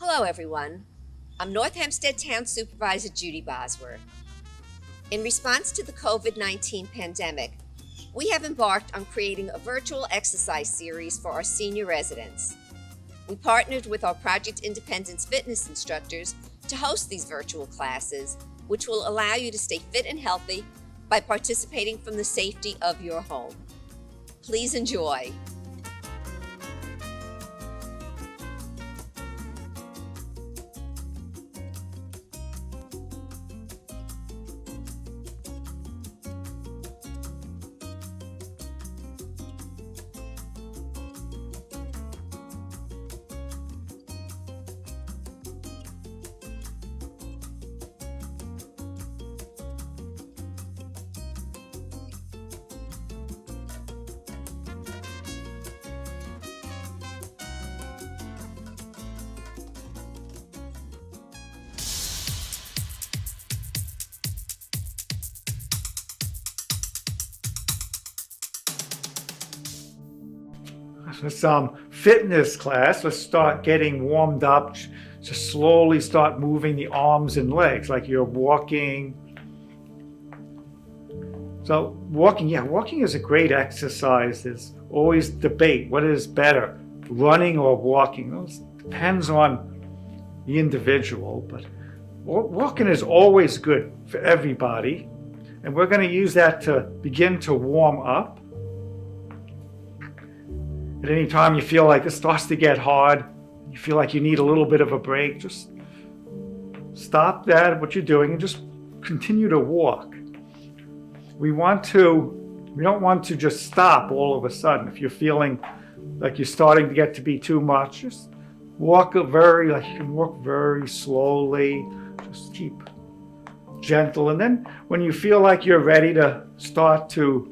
Hello everyone, I'm North Hempstead Town Supervisor Judy Bosworth. In response to the COVID-19 pandemic, we have embarked on creating a virtual exercise series for our senior residents. We partnered with our Project Independence fitness instructors to host these virtual classes, which will allow you to stay fit and healthy by participating from the safety of your home. Please enjoy. Some fitness class. Let's start getting warmed up. Just slowly start moving the arms and legs like you're walking. So walking is a great exercise. There's always debate. What is better, running or walking? It depends on the individual, but walking is always good for everybody. And we're going to use that to begin to warm up. At any time you feel like this starts to get hard, you feel like you need a little bit of a break, just stop that, what you're doing, and just continue to walk. We don't want to just stop all of a sudden. If you're feeling like you're starting to get to be too much, just you can walk very slowly, just keep gentle. And then when you feel like you're ready to start to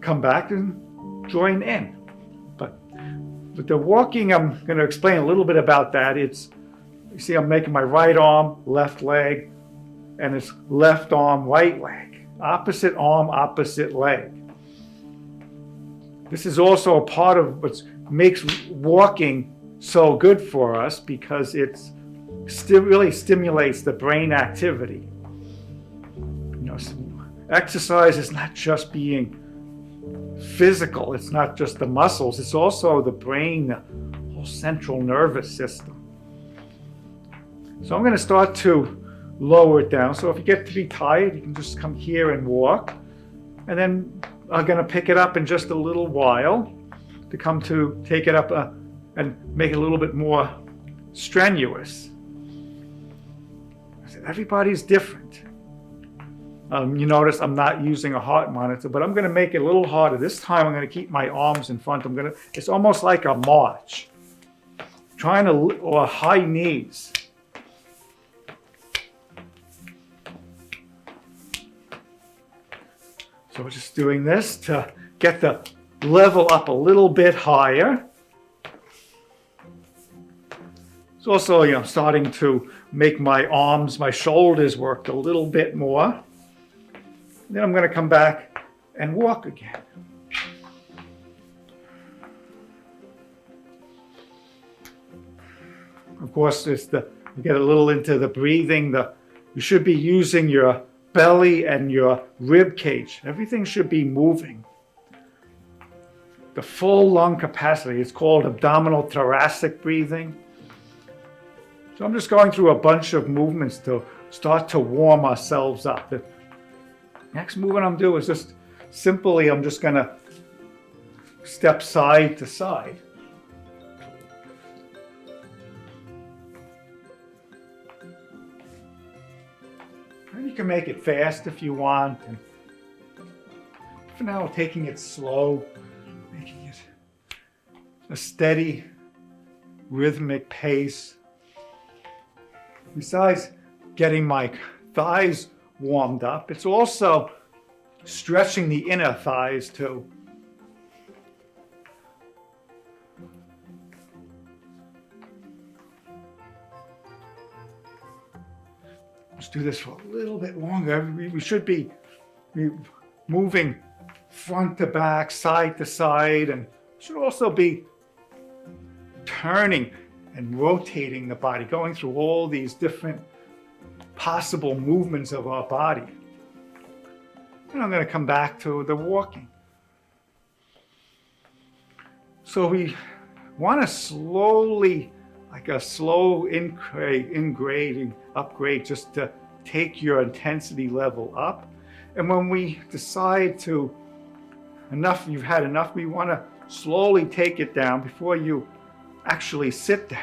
come back, and join in. But the walking, I'm going to explain a little bit about that. You see I'm making my right arm, left leg, and it's left arm, right leg. Opposite arm, opposite leg. This is also a part of what makes walking so good for us, because it really stimulates the brain activity. Exercise is not just being physical, it's not just the muscles, it's also the brain, the whole central nervous system. So I'm going to start to lower it down. So if you get to be tired, you can just come here and walk. And then I'm going to pick it up in just a little while to take it up and make it a little bit more strenuous. Everybody's different. You notice I'm not using a heart monitor, but I'm going to make it a little harder. This time I'm going to keep my arms in front. It's almost like a march. Or high knees. So we're just doing this to get the level up a little bit higher. It's also, starting to make my arms, my shoulders work a little bit more. Then I'm going to come back and walk again. Of course, we get a little into the breathing. You should be using your belly and your rib cage. Everything should be moving. The full lung capacity. It's called abdominal thoracic breathing. So I'm just going through a bunch of movements to start to warm ourselves up. The next movement I'm doing is just simply, I'm just going to step side to side. And you can make it fast if you want. And for now, taking it slow, making it a steady, rhythmic pace. Besides getting my thighs warmed up, it's also stretching the inner thighs too. Let's do this for a little bit longer. We should be moving front to back, side to side, and should also be turning and rotating the body, going through all these different possible movements of our body. And I'm going to come back to the walking. So we want to slowly, like a slow upgrade, just to take your intensity level up. And when we decide to, you've had enough, we want to slowly take it down before you actually sit down.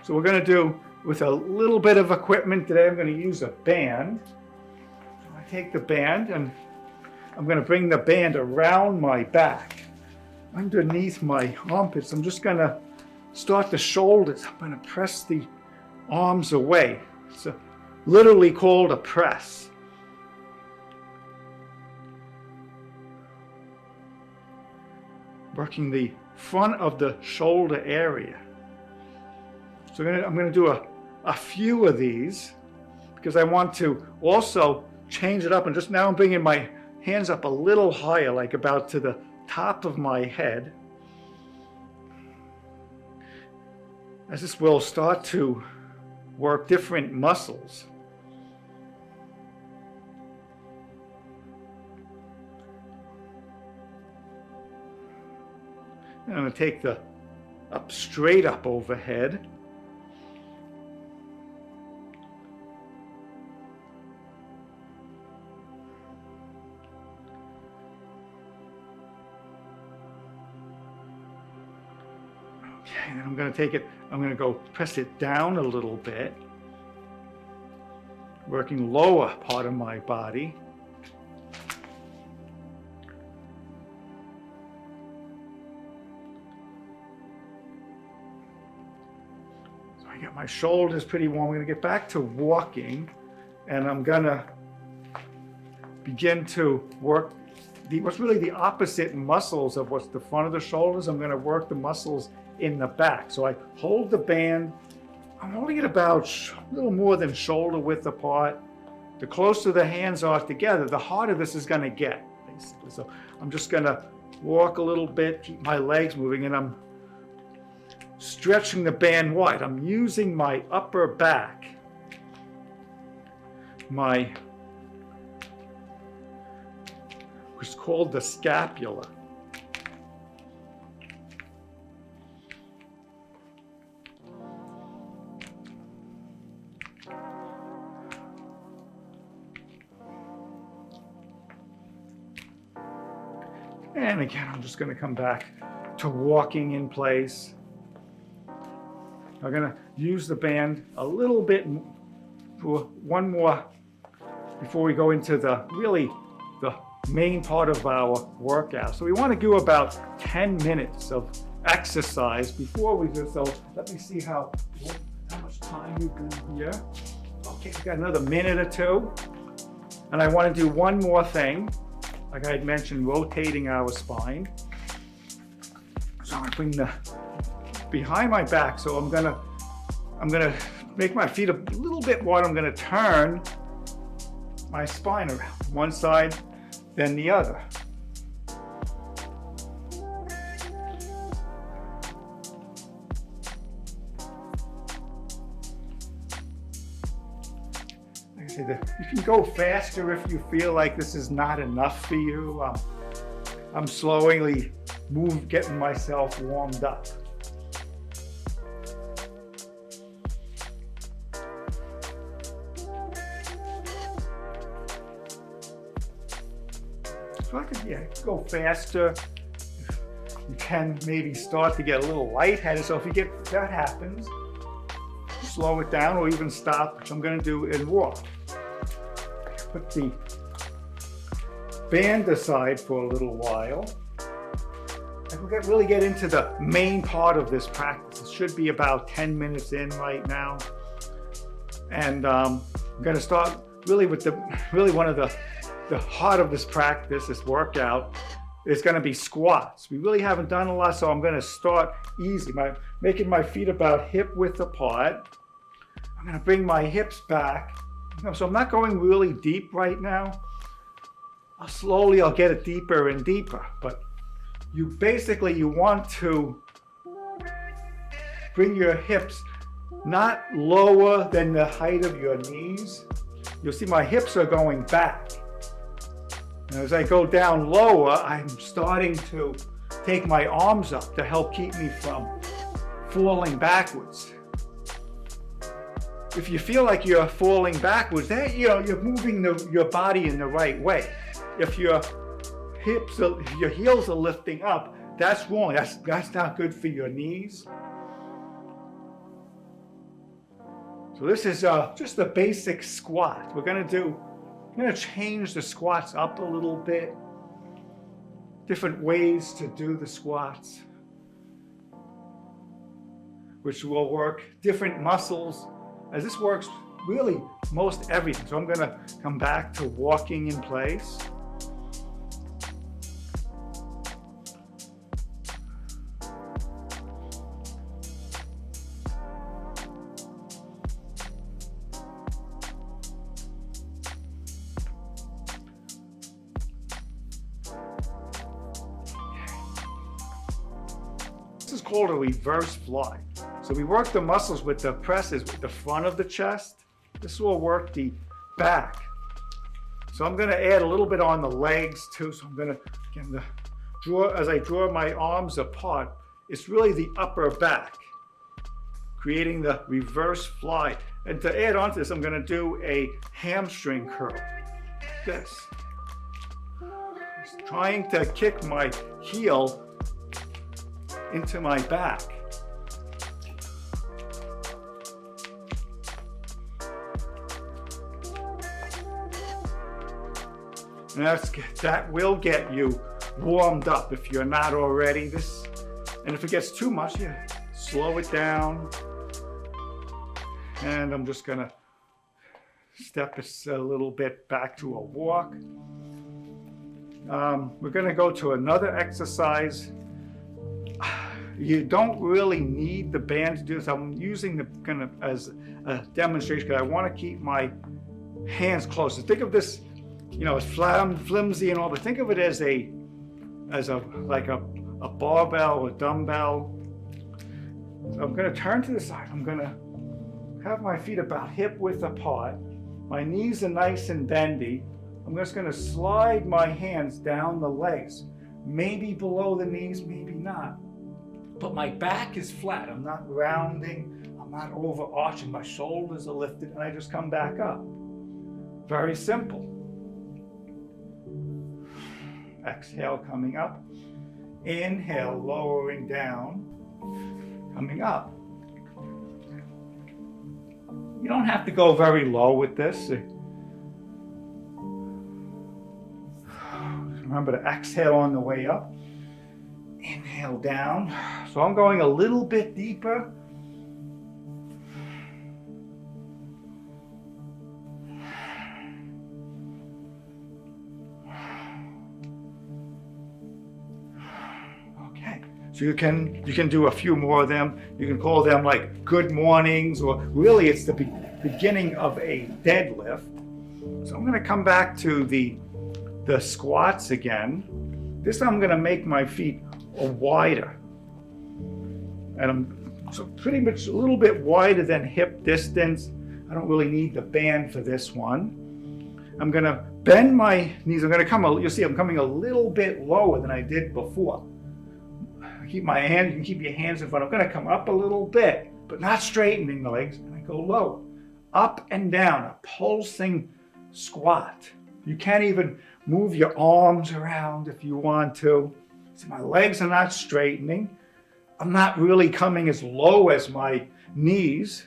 So we're going to do, with a little bit of equipment today, I'm going to use a band. So I take the band and I'm going to bring the band around my back, underneath my armpits. I'm just going to start the shoulders. I'm going to press the arms away. It's literally called a press. Working the front of the shoulder area. So I'm going to do a few of these because I want to also change it up. And just now I'm bringing my hands up a little higher, like about to the top of my head. As this will start to work different muscles. And I'm going to take the straight up overhead. Okay, and then I'm going to take it, I'm going to go press it down a little bit, working lower part of my body. I got my shoulders pretty warm. I'm going to get back to walking, and I'm going to begin to work what's really the opposite muscles of what's the front of the shoulders. I'm going to work the muscles in the back. So I hold the band. I'm holding it about a little more than shoulder width apart. The closer the hands are together, the harder this is going to get, basically. So I'm just going to walk a little bit, keep my legs moving, and I'm stretching the band wide. I'm using my upper back, what's called the scapula. And again, I'm just going to come back to walking in place. I'm going to use the band a little bit for one more before we go into the main part of our workout. So we want to do about 10 minutes of exercise before we do so. Let me see how much time you can here. Okay, we got another minute or two. And I want to do one more thing. Like I had mentioned, rotating our spine. So I'm going to bring the behind my back. So I'm gonna make my feet a little bit wide. I'm gonna turn my spine around one side, then the other. Like I said, you can go faster if you feel like this is not enough for you. I'm slowly getting myself warmed up. So I could go faster. You can maybe start to get a little lightheaded. So if that happens, slow it down or even stop, which I'm going to do and walk. Put the band aside for a little while. And we'll really get into the main part of this practice. It should be about 10 minutes in right now. And I'm going to start really with one of the heart of this practice, this workout, is going to be squats. We really haven't done a lot, so I'm going to start easy, making my feet about hip width apart. I'm going to bring my hips back. So I'm not going really deep right now. I'll get it deeper and deeper, but you want to bring your hips not lower than the height of your knees. You'll see my hips are going back. And as I go down lower, I'm starting to take my arms up to help keep me from falling backwards. If you feel like you're falling backwards, then you're moving your body in the right way. If your heels are lifting up, that's wrong. That's not good for your knees. So this is just a basic squat. We're going to change the squats up a little bit. Different ways to do the squats, which will work different muscles, as this works really most everything. So I'm going to come back to walking in place. This is called a reverse fly. So we work the muscles with the presses with the front of the chest. This will work the back. So I'm going to add a little bit on the legs too. So I'm going to, again, as I draw my arms apart, it's really the upper back, creating the reverse fly. And to add on to this, I'm going to do a hamstring curl. This. Just trying to kick my heel into my back. And that will get you warmed up if you're not already. And if it gets too much, slow it down. And I'm just gonna step us a little bit back to a walk. We're gonna go to another exercise. You don't really need the band to do this. I'm using the kind of as a demonstration because I want to keep my hands close. So think of this, it's flimsy and all, but think of it as like a barbell or dumbbell. So I'm going to turn to the side. I'm going to have my feet about hip width apart. My knees are nice and bendy. I'm just going to slide my hands down the legs, maybe below the knees, maybe not. But my back is flat. I'm not rounding. I'm not overarching. My shoulders are lifted, and I just come back up. Very simple. Exhale, coming up. Inhale, lowering down, coming up. You don't have to go very low with this. Remember to exhale on the way up. Inhale down. So I'm going a little bit deeper. Okay. So you can do a few more of them. You can call them like good mornings, or really it's the beginning of a deadlift. So I'm going to come back to the squats again. This time I'm going to make my feet wider, and I'm so pretty much a little bit wider than hip distance. I don't really need the band for this one. I'm going to bend my knees. I'm going to you'll see I'm coming a little bit lower than I did before. Keep my hand, you can keep your hands in front. I'm going to come up a little bit, but not straightening the legs, and I go lower. Up and down, a pulsing squat. You can't even move your arms around if you want to. See, my legs are not straightening. I'm not really coming as low as my knees.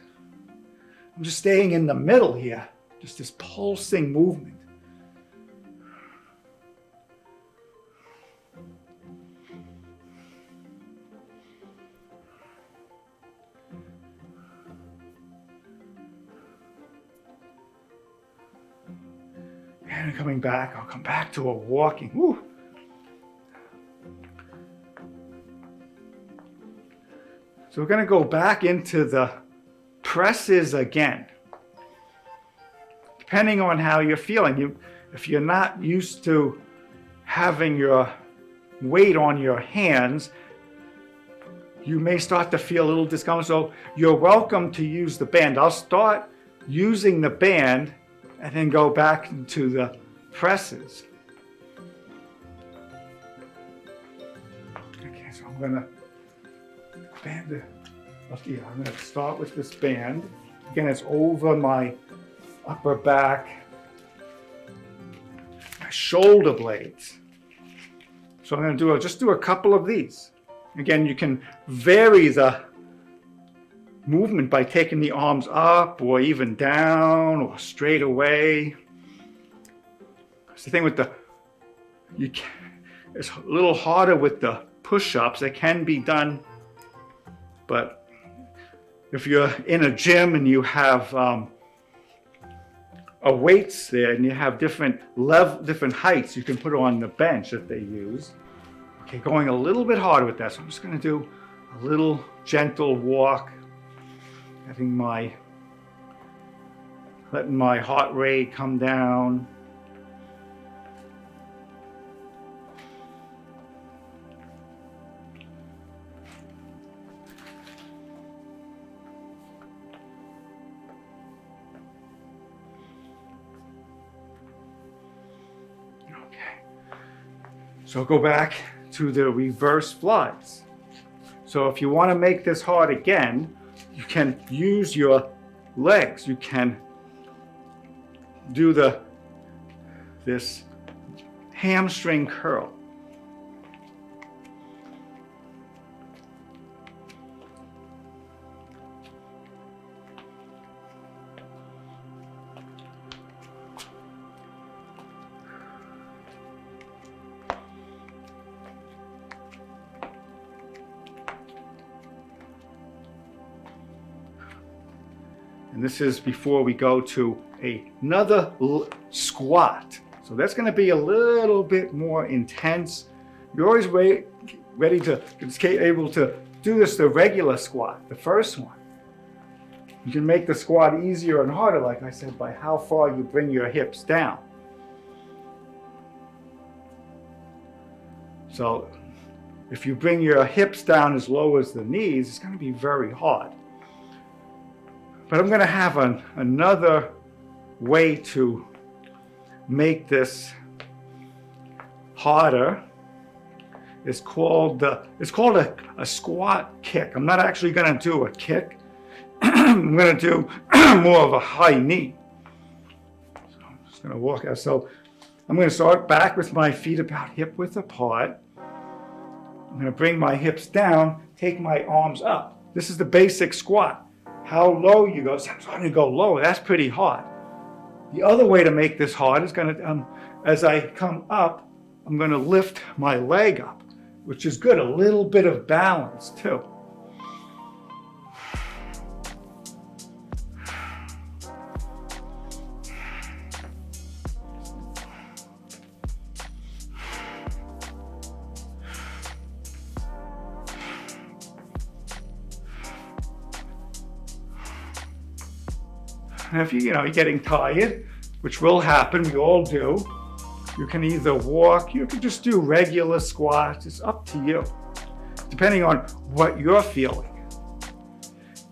I'm just staying in the middle here. Just this pulsing movement. And coming back, I'll come back to a walking. Woo. So we're going to go back into the presses again. Depending on how you're feeling. If you're not used to having your weight on your hands, you may start to feel a little discomfort. So you're welcome to use the band. I'll start using the band and then go back into the presses. Okay, so I'm gonna band it up here. I'm gonna start with this band. Again, it's over my upper back, my shoulder blades. So I'm gonna just do a couple of these. Again, you can vary the movement by taking the arms up or even down or straight away. It's the thing with it's a little harder with the push-ups. They can be done, but if you're in a gym and you have weights there and you have different heights you can put on the bench that they use. Okay, going a little bit harder with that. So I'm just going to do a little gentle walk, letting my heart rate come down. So go back to the reverse flies. So if you want to make this hard again, you can use your legs. You can do this hamstring curl. And this is before we go to another squat. So that's going to be a little bit more intense. You're always ready to able to do this the regular squat, the first one. You can make the squat easier and harder, like I said, by how far you bring your hips down. So if you bring your hips down as low as the knees, it's going to be very hard. But I'm going to have another way to make this harder. It's called a squat kick. I'm not actually going to do a kick. I'm going to do more of a high knee. So I'm just going to walk out. So I'm going to start back with my feet about hip width apart. I'm going to bring my hips down, take my arms up. This is the basic squat. How low you go. So I'm starting to go lower. That's pretty hard. The other way to make this hard is going to, as I come up, I'm going to lift my leg up, which is good. A little bit of balance too. And if you're getting tired, which will happen, we all do, you can either walk, you can just do regular squats. It's up to you, depending on what you're feeling.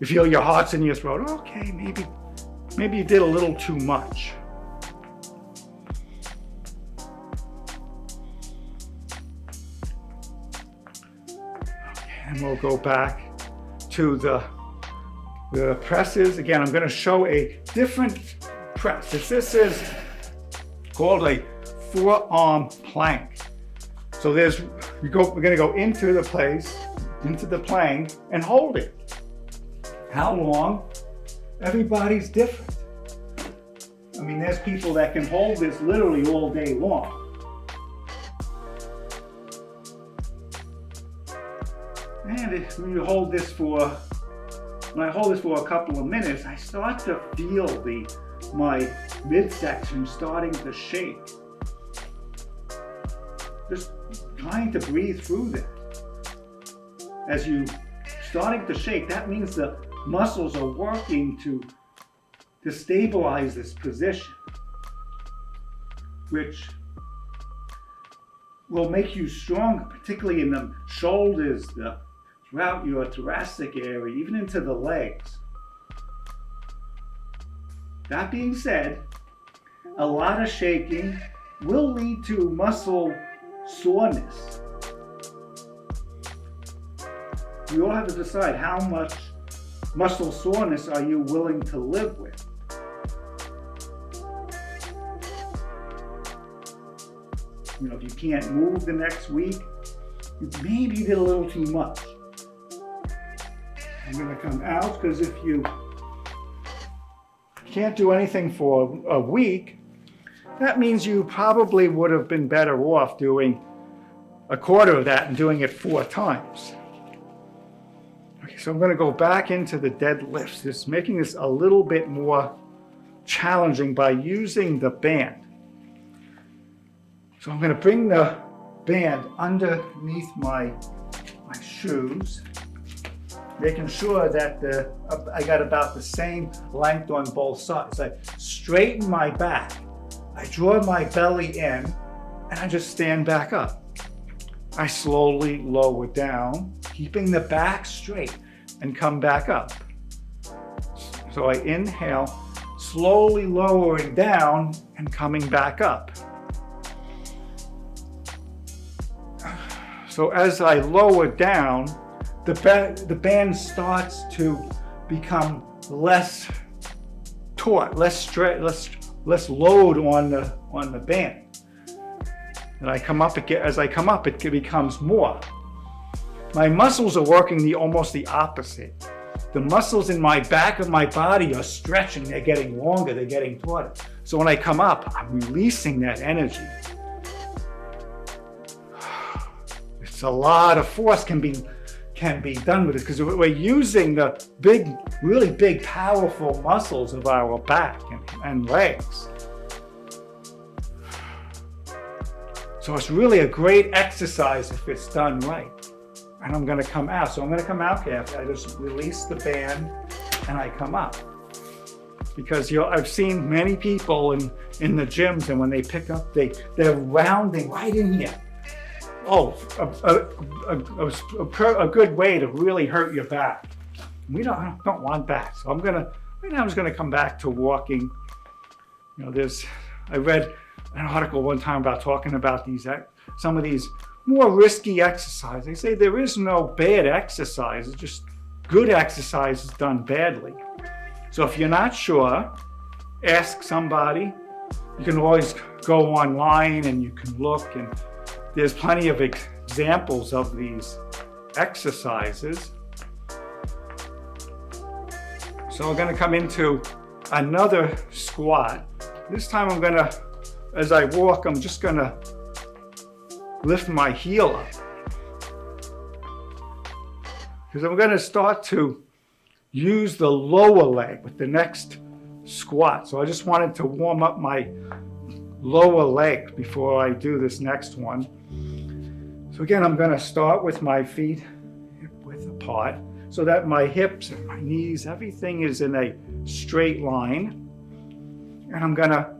You feel your heart's in your throat, okay, maybe you did a little too much. Okay, and we'll go back to the presses. Again, I'm going to show a different press. This is called a forearm plank. So we're going to go into the plank and hold it. How long? Everybody's different. I mean, there's people that can hold this literally all day long. And when I hold this for a couple of minutes, I start to feel my midsection starting to shake. Just trying to breathe through that. As you starting to shake, that means the muscles are working to stabilize this position, which will make you stronger, particularly in the shoulders, throughout your thoracic area, even into the legs. That being said, a lot of shaking will lead to muscle soreness. You all have to decide how much muscle soreness are you willing to live with. If you can't move the next week, maybe you did a little too much. I'm going to come out because if you can't do anything for a week, that means you probably would have been better off doing a quarter of that and doing it 4 times. Okay, so I'm going to go back into the deadlifts, just making this a little bit more challenging by using the band. So I'm going to bring the band underneath my shoes, making sure that I got about the same length on both sides. I straighten my back, I draw my belly in, and I just stand back up. I slowly lower down, keeping the back straight, and come back up. So I inhale, slowly lowering down and coming back up. So as I lower down, the band starts to become less taut, less load on the band. And as I come up, it becomes more. My muscles are working almost the opposite. The muscles in my back of my body are stretching, they're getting longer, they're getting tauter. So when I come up, I'm releasing that energy. It's a lot of force can be done with it because we're using the really big, powerful muscles of our back and legs. So it's really a great exercise if it's done right. And I'm going to come out. So I'm going to come out carefully. I just release the band and I come up. Because I've seen many people in the gyms, and when they pick up, they're rounding right in here. Oh, a good way to really hurt your back. We don't want that. So right now I'm just gonna come back to walking. I read an article one time about talking about some of these more risky exercises. They say there is no bad exercise, it's just good exercises done badly. So if you're not sure, ask somebody. You can always go online and you can look, and there's plenty of examples of these exercises. So we're going to come into another squat. This time as I walk, I'm just going to lift my heel up. Because I'm going to start to use the lower leg with the next squat. So I just wanted to warm up my lower leg before I do this next one. So again, I'm going to start with my feet hip width apart so that my hips and my knees, everything is in a straight line. And I'm going to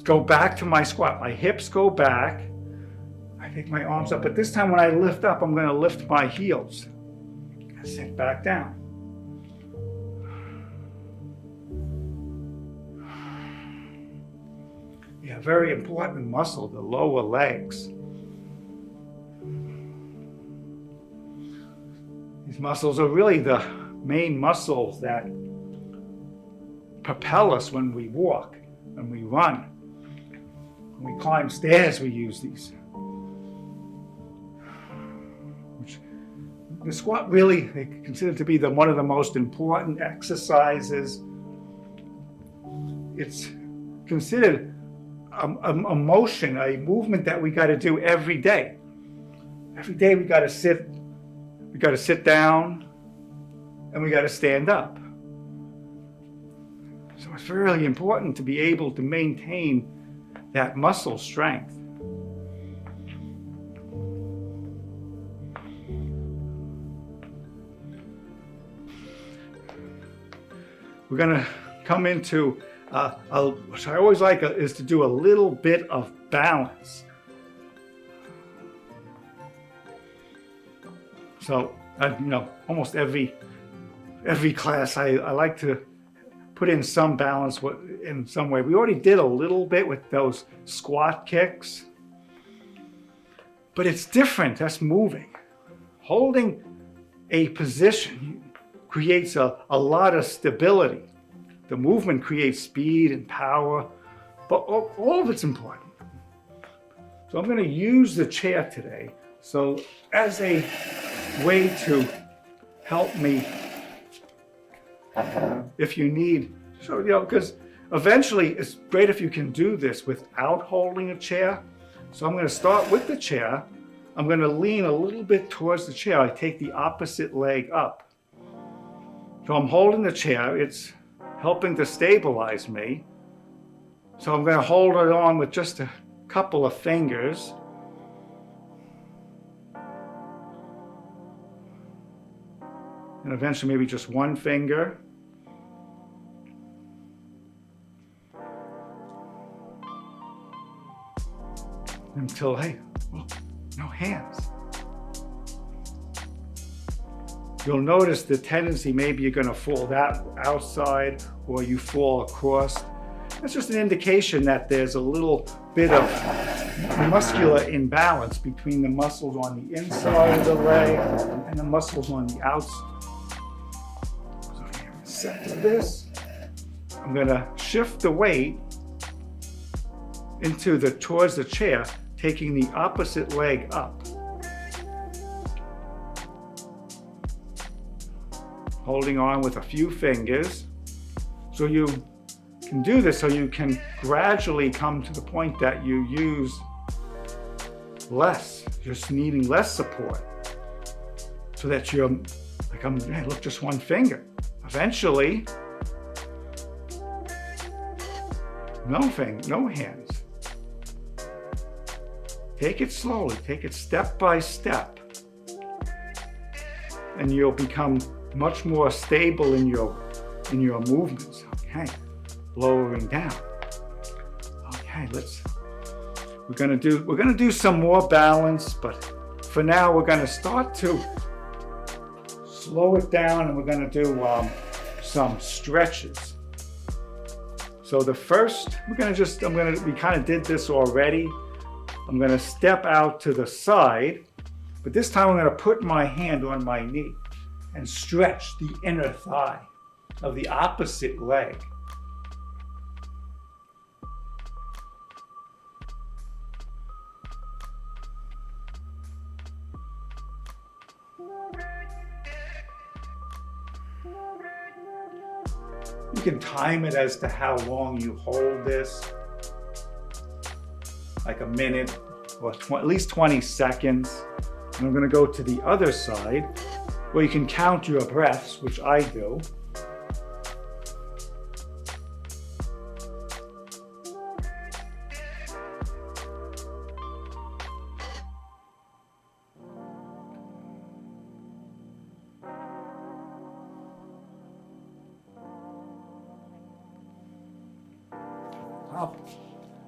go back to my squat. My hips go back. I take my arms up, but this time when I lift up, I'm going to lift my heels and sit back down. Yeah, very important muscle, the lower legs. These muscles are really the main muscles that propel us when we walk, when we run. When we climb stairs, we use these. The squat really, they consider to be one of the most important exercises. It's considered a motion, a movement that we got to do every day. Every day we got to sit down, and we got to stand up. So it's really important to be able to maintain that muscle strength. We're going to come into which I always like is to do a little bit of balance. So, almost every class, I like to put in some balance in some way. We already did a little bit with those squat kicks, but it's different. That's moving. Holding a position creates a lot of stability. The movement creates speed and power, but all of it's important. So I'm going to use the chair today. So as a way to help me, if you need, because eventually it's great if you can do this without holding a chair. So I'm going to start with the chair. I'm going to lean a little bit towards the chair. I take the opposite leg up. So I'm holding the chair. It's helping to stabilize me. So I'm going to hold it on with just a couple of fingers. And eventually maybe just one finger. Until, no hands. You'll notice the tendency, maybe you're going to fall that outside or you fall across. That's just an indication that there's a little bit of muscular imbalance between the muscles on the inside of the leg and the muscles on the outside. So here, set to this. I'm going to shift the weight towards the chair, taking the opposite leg up. Holding on with a few fingers. So you can do this so you can gradually come to the point that you use less, just needing less support. So that you're look, just one finger. Eventually, no hands. Take it slowly, take it step by step, and you'll become much more stable in your movements. Okay, lowering down. Okay, we're gonna do some more balance, but for now we're gonna start to slow it down, and we're gonna do some stretches. So the first, we kind of did this already. I'm going to step out to the side, but this time I'm going to put my hand on my knee and stretch the inner thigh of the opposite leg. You can time it as to how long you hold this. Like a minute or at least 20 seconds. And I'm going to go to the other side where you can count your breaths, which I do. Up.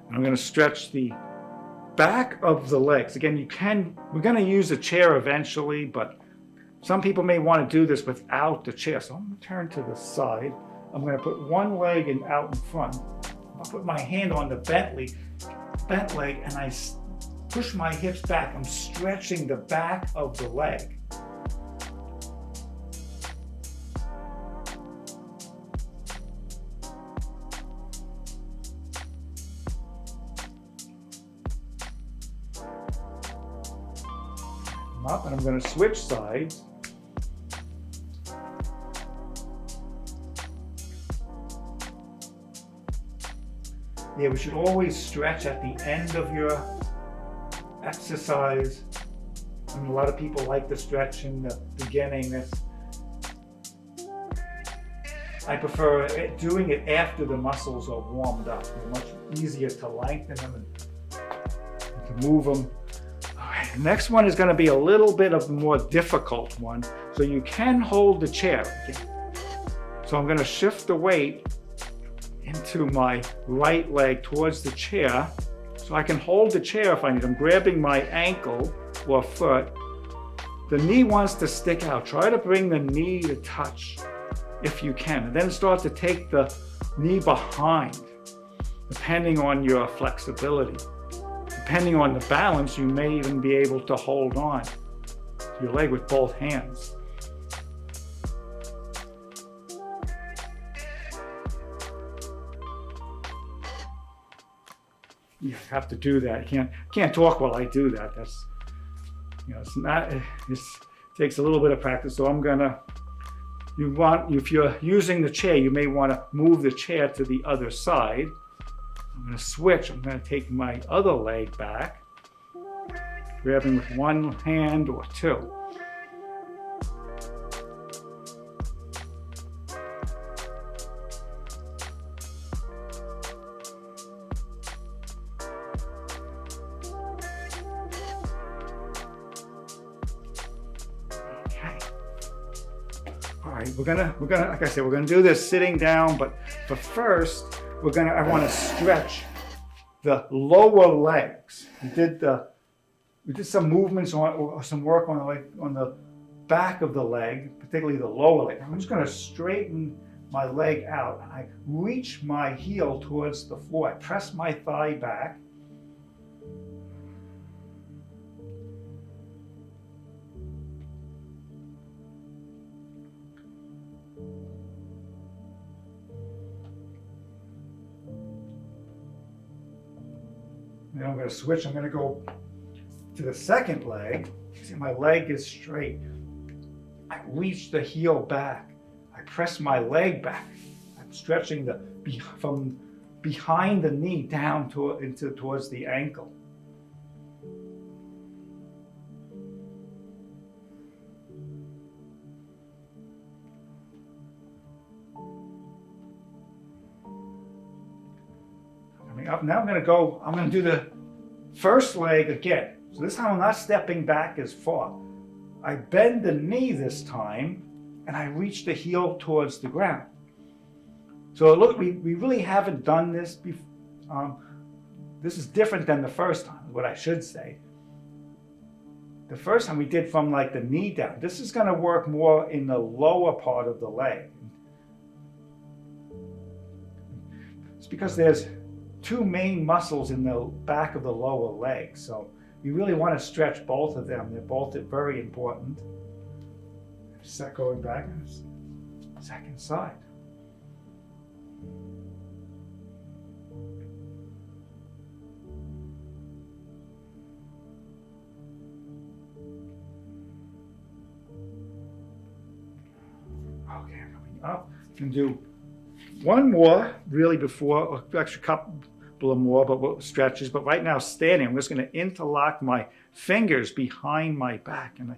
And I'm going to stretch the back of the legs. Again, we're going to use a chair eventually, but some people may want to do this without the chair. So I'm going to turn to the side. I'm going to put one leg out in front. I'll put my hand on the bent leg, and I push my hips back. I'm stretching the back of the leg. Up, and I'm going to switch sides. Yeah, we should always stretch at the end of your exercise. I mean, a lot of people like to stretch in the beginning. I prefer doing it after the muscles are warmed up. They're much easier to lengthen them and to move them. The next one is going to be a little bit of a more difficult one. So you can hold the chair again. So I'm going to shift the weight into my right leg towards the chair so I can hold the chair if I need. I'm grabbing my ankle or foot. the knee wants to stick out. Try to bring the knee to touch if you can. And then start to take the knee behind, depending on your flexibility. Depending on the balance, you may even be able to hold on to your leg with both hands. You have to do that. You can't talk while I do that. That's, it's not. It takes a little bit of practice. So I'm gonna. If you're using the chair, you may want to move the chair to the other side. I'm gonna switch. I'm gonna take my other leg back, grabbing with one hand or two. All right, we're gonna, like I said, we're gonna do this sitting down, but first, I want to stretch the lower legs. We did some movements or some work on the back of the leg, particularly the lower leg. I'm just gonna straighten my leg out. I reach my heel towards the floor. I press my thigh back. Then I'm going to switch. I'm going to go to the second leg. See, my leg is straight. I reach the heel back. I press my leg back. I'm stretching from behind the knee down towards the ankle. Up. Now I'm going to do the first leg again. So this time I'm not stepping back as far. I bend the knee this time and I reach the heel towards the ground. So look, we really haven't done this before. This is different than the first time, what I should say. The first time we did from like the knee down. This is going to work more in the lower part of the leg. It's because there's two main muscles in the back of the lower leg. So you really want to stretch both of them. They're both very important. Going back on the second side. Okay, coming up. You can do one more, really, before, or actually a couple of more, but stretches. But right now, standing, I'm just going to interlock my fingers behind my back, and I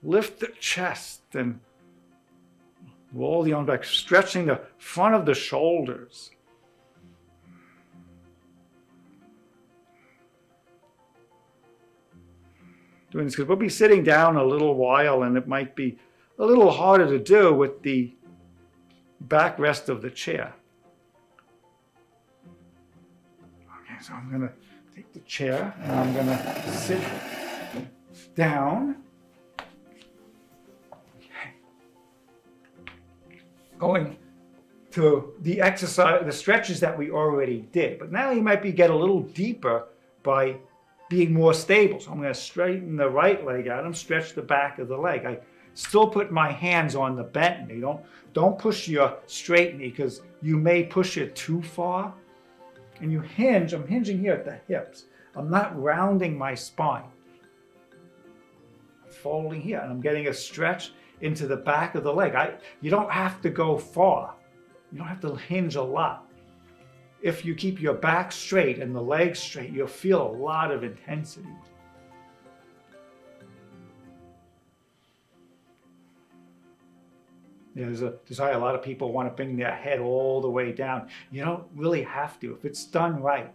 lift the chest and roll the arm back, stretching the front of the shoulders. Doing this because we'll be sitting down a little while, and it might be a little harder to do with the backrest of the chair. Okay, so I'm going to take the chair and I'm going to sit down. Okay. Going to the exercise, the stretches that we already did. But now you might get a little deeper by being more stable. So I'm going to straighten the right leg out and stretch the back of the leg. I still put my hands on the bent knee. Don't push your straight knee because you may push it too far. And you hinge. I'm hinging here at the hips. I'm not rounding my spine. I'm folding here, and I'm getting a stretch into the back of the leg. You don't have to go far. You don't have to hinge a lot. If you keep your back straight and the legs straight, you'll feel a lot of intensity. There's a desire. A lot of people want to bring their head all the way down. You don't really have to if it's done right.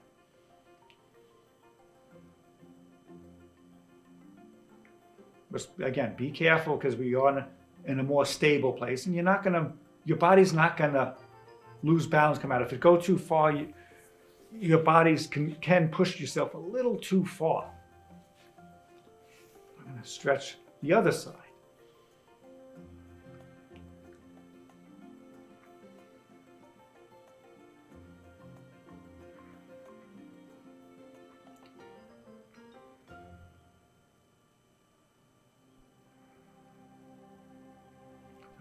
But again, be careful because we are in a more stable place, and your body's not gonna lose balance, come out. If it go too far, your bodies can push yourself a little too far. I'm gonna stretch the other side.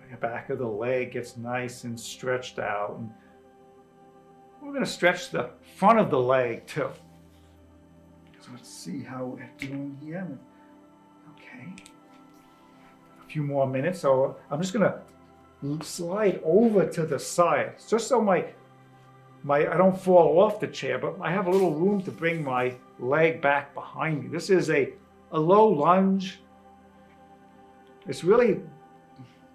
The back of the leg gets nice and stretched out. And we're going to stretch the front of the leg too. So let's see how we're doing here. Okay. A few more minutes. So I'm just going to slide over to the side, just so I don't fall off the chair, but I have a little room to bring my leg back behind me. This is a low lunge. It's really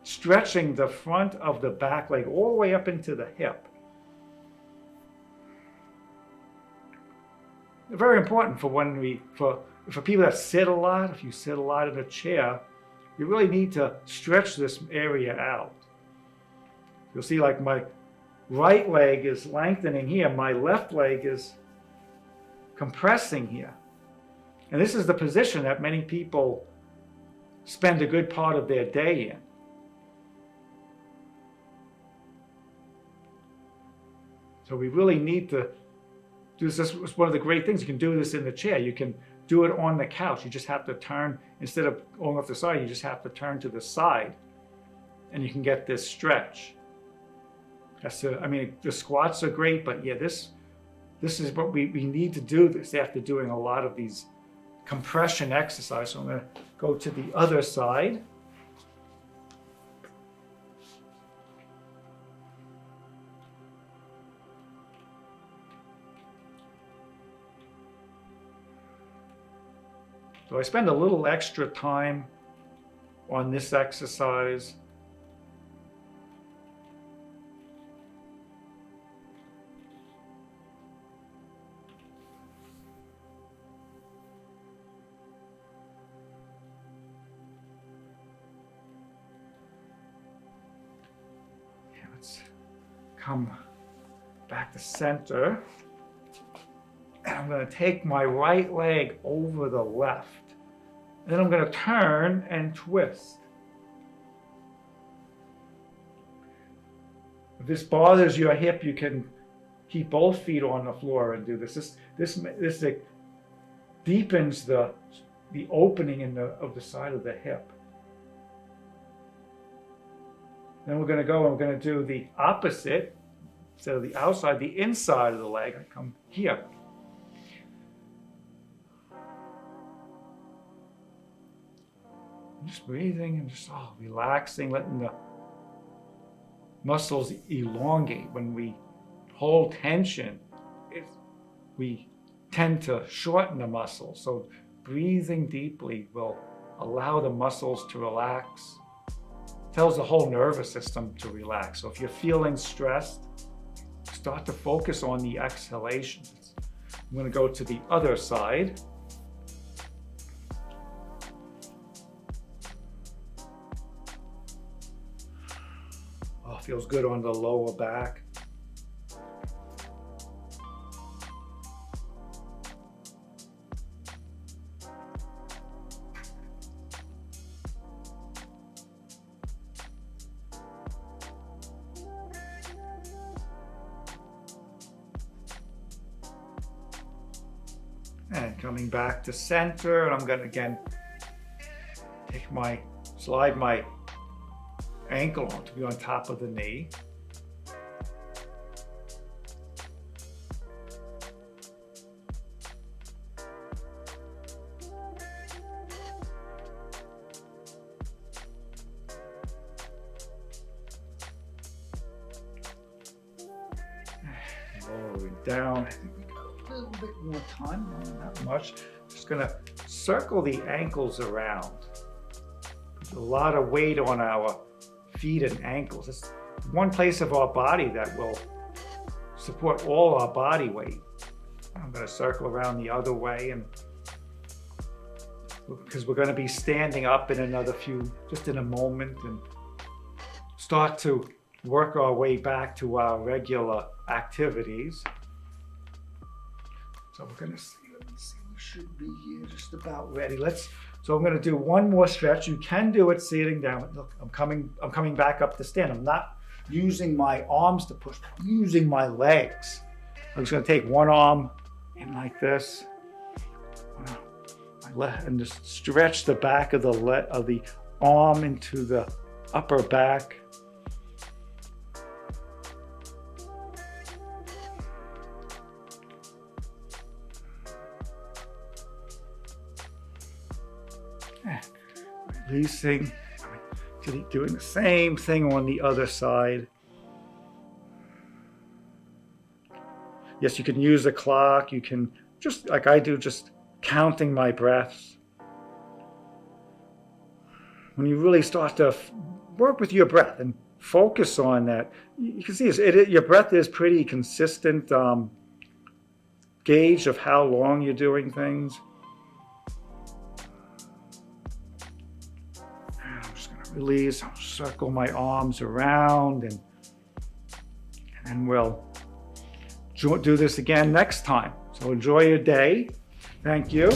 stretching the front of the back leg all the way up into the hip. Very important for for people that sit a lot. If you sit a lot in a chair, you really need to stretch this area out. You'll see like my right leg is lengthening here, my left leg is compressing here. And this is the position that many people spend a good part of their day in. So we really need to do this. This is one of the great things. You can do this in the chair. You can do it on the couch. You just have to turn, instead of going off the side, you just have to turn to the side and you can get this stretch. I mean, the squats are great, but yeah, this is what we need to do this after doing a lot of these compression exercises. So I'm going to go to the other side. So I spend a little extra time on this exercise. Let's come back to center. And I'm going to take my right leg over the left. And then I'm going to turn and twist. If this bothers your hip, you can keep both feet on the floor and do this. This deepens the opening of the side of the hip. Then we're going to go and we're going to do the opposite. Instead of the outside, the inside of the leg. I come here. Just breathing and just relaxing, letting the muscles elongate. When we hold tension, we tend to shorten the muscles. So breathing deeply will allow the muscles to relax. Tells the whole nervous system to relax. So if you're feeling stressed, start to focus on the exhalations. I'm going to go to the other side. Feels good on the lower back. And coming back to center, and I'm going to again slide my ankle to be on top of the knee. Lower it down. I think we got a little bit more time, not much. Just gonna circle the ankles around. There's a lot of weight on our feet and ankles. It's one place of our body that will support all our body weight. I'm going to circle around the other way, and because we're going to be standing up in just in a moment, and start to work our way back to our regular activities. So we're going to see, let me see, should be here, just about ready. So I'm going to do one more stretch. You can do it sitting down. Look, I'm coming back up to stand. I'm not using my arms to push, I'm using my legs. I'm just going to take one arm in like this, and just stretch the back of the arm into the upper back. Releasing, doing the same thing on the other side. Yes, you can use a clock. You can, just like I do, just counting my breaths. When you really start to work with your breath and focus on that, you can see your breath is pretty consistent gauge of how long you're doing things. Release, I'll circle my arms around, and then we'll do this again next time. So enjoy your day. Thank you.